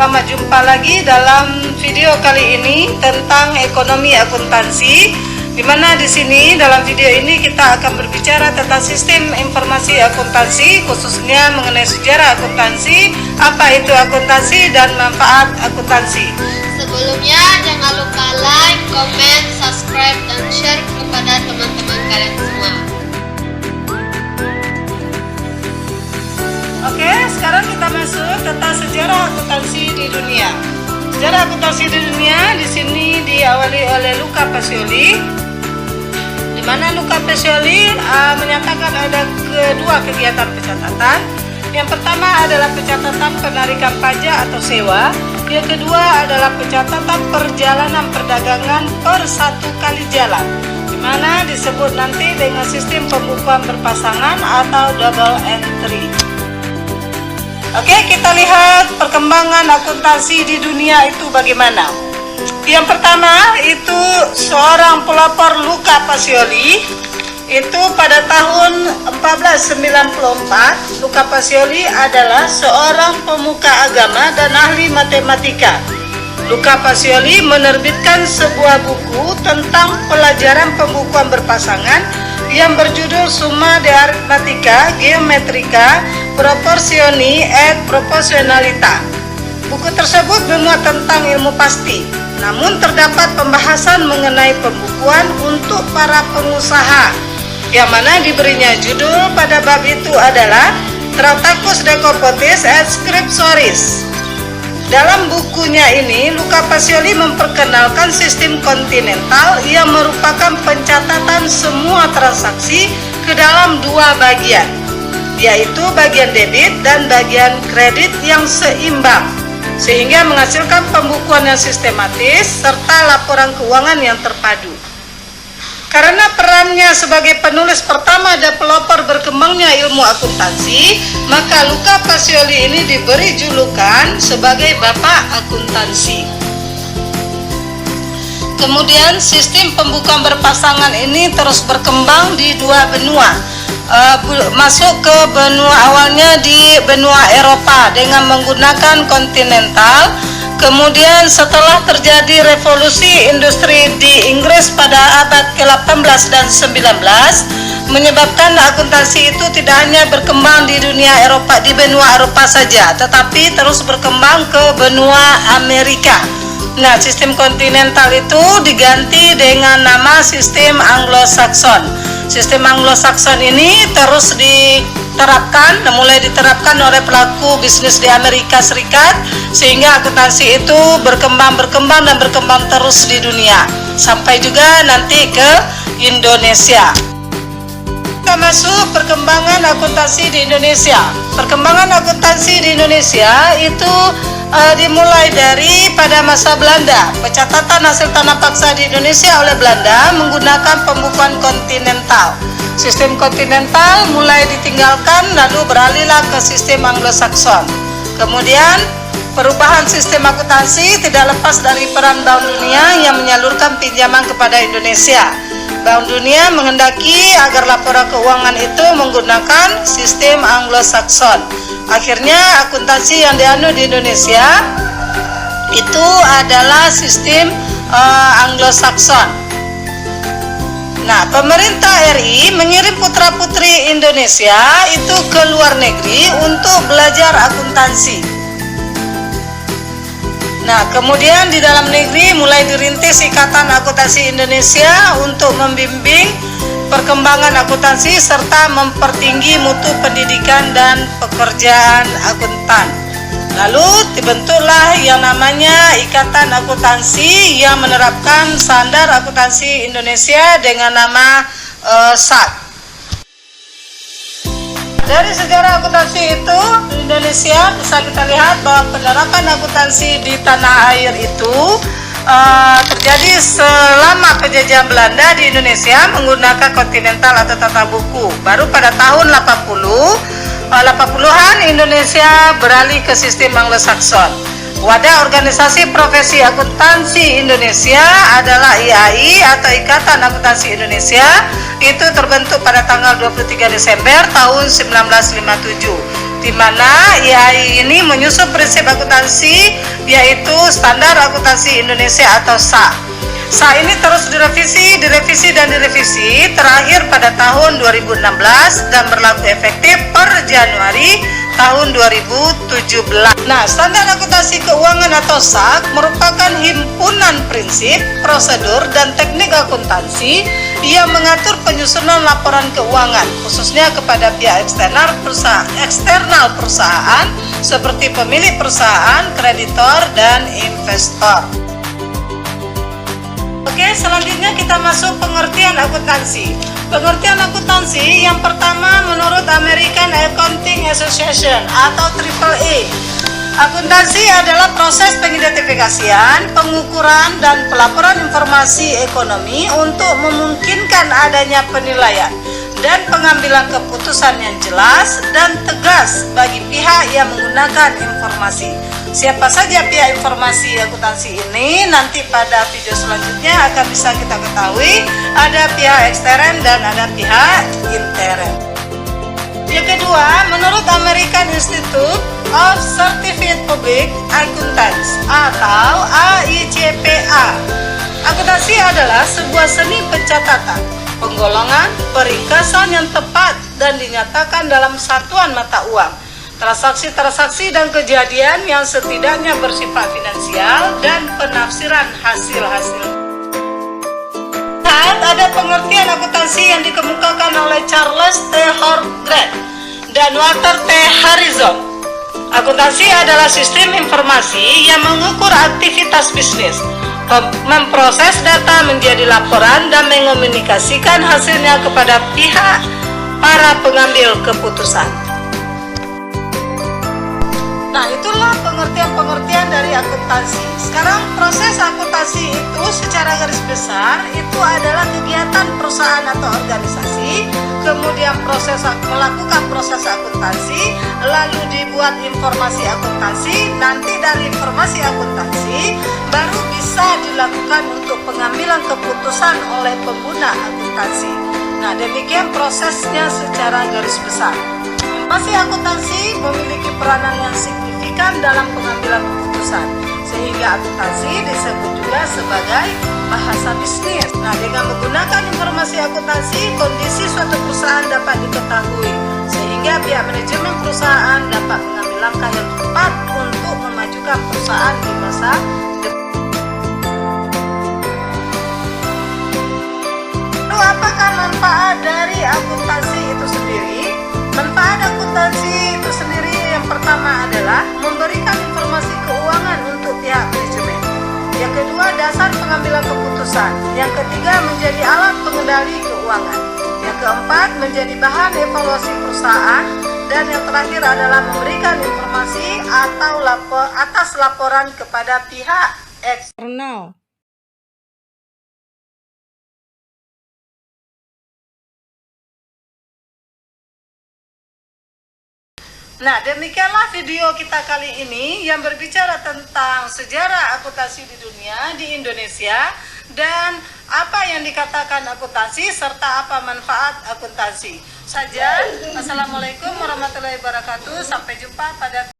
Selamat jumpa lagi dalam video kali ini tentang ekonomi akuntansi, di mana di sini dalam video ini kita akan berbicara tentang sistem informasi akuntansi, khususnya mengenai sejarah akuntansi, apa itu akuntansi dan manfaat akuntansi. Sebelumnya jangan lupa like, comment, subscribe, dan share kepada teman-teman kalian semua. Oke, sekarang kita masuk tentang sejarah akuntansi di dunia. Sejarah akuntansi di dunia di sini diawali oleh Luca Pacioli, di mana Luca Pacioli menyatakan ada kedua kegiatan pencatatan. Yang pertama adalah pencatatan penarikan pajak atau sewa. Yang kedua adalah pencatatan perjalanan perdagangan per satu kali jalan, di mana disebut nanti dengan sistem pembukuan berpasangan atau double entry. Oke, kita lihat perkembangan akuntansi di dunia itu bagaimana. Yang pertama itu seorang pelopor Luca Pacioli. Itu pada tahun 1494, Luca Pacioli adalah seorang pemuka agama dan ahli matematika. Luca Pacioli menerbitkan sebuah buku tentang pelajaran pembukuan berpasangan yang berjudul Summa de Arithmetica Geometrica Proportioni et Proportionalita. Buku tersebut memuat tentang ilmu pasti, namun terdapat pembahasan mengenai pembukuan untuk para pengusaha, yang mana diberinya judul pada bab itu adalah Tractatus de Compotis et Scriptoris. Dalam bukunya ini, Luca Pacioli memperkenalkan sistem kontinental yang merupakan pencatatan semua transaksi ke dalam dua bagian, yaitu bagian debit dan bagian kredit yang seimbang, sehingga menghasilkan pembukuan yang sistematis serta laporan keuangan yang terpadu. Karena perannya sebagai penulis pertama dan pelopor berkembangnya ilmu akuntansi, maka Luca Pacioli ini diberi julukan sebagai Bapak Akuntansi. Kemudian sistem pembukuan berpasangan ini terus berkembang di dua benua. Masuk ke benua awalnya di benua Eropa dengan menggunakan kontinental. Kemudian setelah terjadi revolusi industri di Inggris pada abad ke-18 dan 19, menyebabkan akuntansi itu tidak hanya berkembang di dunia Eropa, di benua Eropa saja, tetapi terus berkembang ke benua Amerika. Nah, sistem kontinental itu diganti dengan nama sistem Anglo-Saxon. Sistem Anglo-Saxon ini terus mulai diterapkan oleh pelaku bisnis di Amerika Serikat, sehingga akuntansi itu berkembang terus di dunia sampai juga nanti ke Indonesia. Kita masuk perkembangan akuntansi di Indonesia. Perkembangan akuntansi di Indonesia itu dimulai dari pada masa Belanda. Pencatatan hasil tanah paksa di Indonesia oleh Belanda menggunakan pembukuan kontinental. Sistem kontinental mulai ditinggalkan lalu beralihlah ke sistem Anglo-Saxon. Kemudian perubahan sistem akuntansi tidak lepas dari peran Bank Dunia yang menyalurkan pinjaman kepada Indonesia. Bank Dunia menghendaki agar laporan keuangan itu menggunakan sistem Anglo-Saxon. Akhirnya akuntansi yang dianut di Indonesia itu adalah sistem Anglo-Saxon. Nah, pemerintah RI mengirim putra-putri Indonesia itu ke luar negeri untuk belajar akuntansi. Nah, kemudian di dalam negeri mulai dirintis Ikatan Akuntansi Indonesia untuk membimbing perkembangan akuntansi serta mempertinggi mutu pendidikan dan pekerjaan akuntan. Lalu dibentuklah yang namanya Ikatan Akuntansi yang menerapkan standar akuntansi Indonesia dengan nama SAK. Dari sejarah akuntansi itu di Indonesia bisa kita lihat bahwa penerapan akuntansi di tanah air itu terjadi selama penjajahan Belanda di Indonesia menggunakan kontinental atau tata buku. Baru pada tahun 80-an Indonesia beralih ke sistem Anglo-Saxon. Wadah Organisasi Profesi Akuntansi Indonesia adalah IAI atau Ikatan Akuntansi Indonesia. Itu terbentuk pada tanggal 23 Desember tahun 1957. di mana IAI ini menyusun prinsip akuntansi yaitu Standar Akuntansi Indonesia atau SA. SA ini terus direvisi terakhir pada tahun 2016 dan berlaku efektif per Januari tahun 2017. Nah, Standar Akuntansi Keuangan atau SAK merupakan himpunan prinsip, prosedur, dan teknik akuntansi yang mengatur penyusunan laporan keuangan, khususnya kepada pihak eksternal perusahaan seperti pemilik perusahaan, kreditor, dan investor. Oke, selanjutnya kita masuk pengertian akuntansi. Pengertian akuntansi yang pertama menurut American Accounting Association atau AAA. Akuntansi adalah proses pengidentifikasian, pengukuran, dan pelaporan informasi ekonomi untuk memungkinkan adanya penilaian dan pengambilan keputusan yang jelas dan tegas bagi pihak yang menggunakan informasi. Siapa saja pihak informasi akuntansi ini nanti pada video selanjutnya akan bisa kita ketahui. Ada pihak ekstern dan ada pihak intern. Yang kedua, menurut American Institute of Certified Public Accountants atau AICPA, akuntansi adalah sebuah seni pencatatan, penggolongan, peringkasan yang tepat dan dinyatakan dalam satuan mata uang, transaksi-transaksi dan kejadian yang setidaknya bersifat finansial, dan penafsiran hasil-hasil. Ada pengertian akuntansi yang dikemukakan oleh Charles T. Horgrad dan Walter T. Harrison. Akuntansi adalah sistem informasi yang mengukur aktivitas bisnis, memproses data menjadi laporan dan mengomunikasikan hasilnya kepada pihak para pengambil keputusan. Nah, itulah pengertian-pengertian dari akuntansi. Sekarang proses akuntansi itu secara garis besar itu adalah kegiatan perusahaan atau organisasi, kemudian melakukan proses akuntansi, lalu dibuat informasi akuntansi, nanti dari informasi akuntansi baru bisa dilakukan untuk pengambilan keputusan oleh pengguna akuntansi. Nah, demikian prosesnya secara garis besar. Informasi akuntansi memiliki peranan yang signifikan dalam pengambilan keputusan, sehingga akuntansi disebut juga sebagai bahasa bisnis. Nah, dengan menggunakan informasi akuntansi, kondisi suatu perusahaan dapat diketahui, sehingga pihak manajemen perusahaan dapat mengambil langkah yang tepat untuk memajukan perusahaan di masa depan. Lalu, apakah manfaat dari akuntansi itu sendiri? Manfaat akuntansi itu sendiri yang pertama adalah memberikan informasi keuangan untuk pihak manajemen. Yang kedua, dasar pengambilan keputusan. Yang ketiga, menjadi alat pengendali keuangan. Yang keempat, menjadi bahan evaluasi perusahaan. Dan yang terakhir adalah memberikan informasi atau atas laporan kepada pihak eksternal. Nah, demikianlah video kita kali ini yang berbicara tentang sejarah akuntansi di dunia, di Indonesia, dan apa yang dikatakan akuntansi serta apa manfaat akuntansi. Assalamualaikum warahmatullahi wabarakatuh. Sampai jumpa pada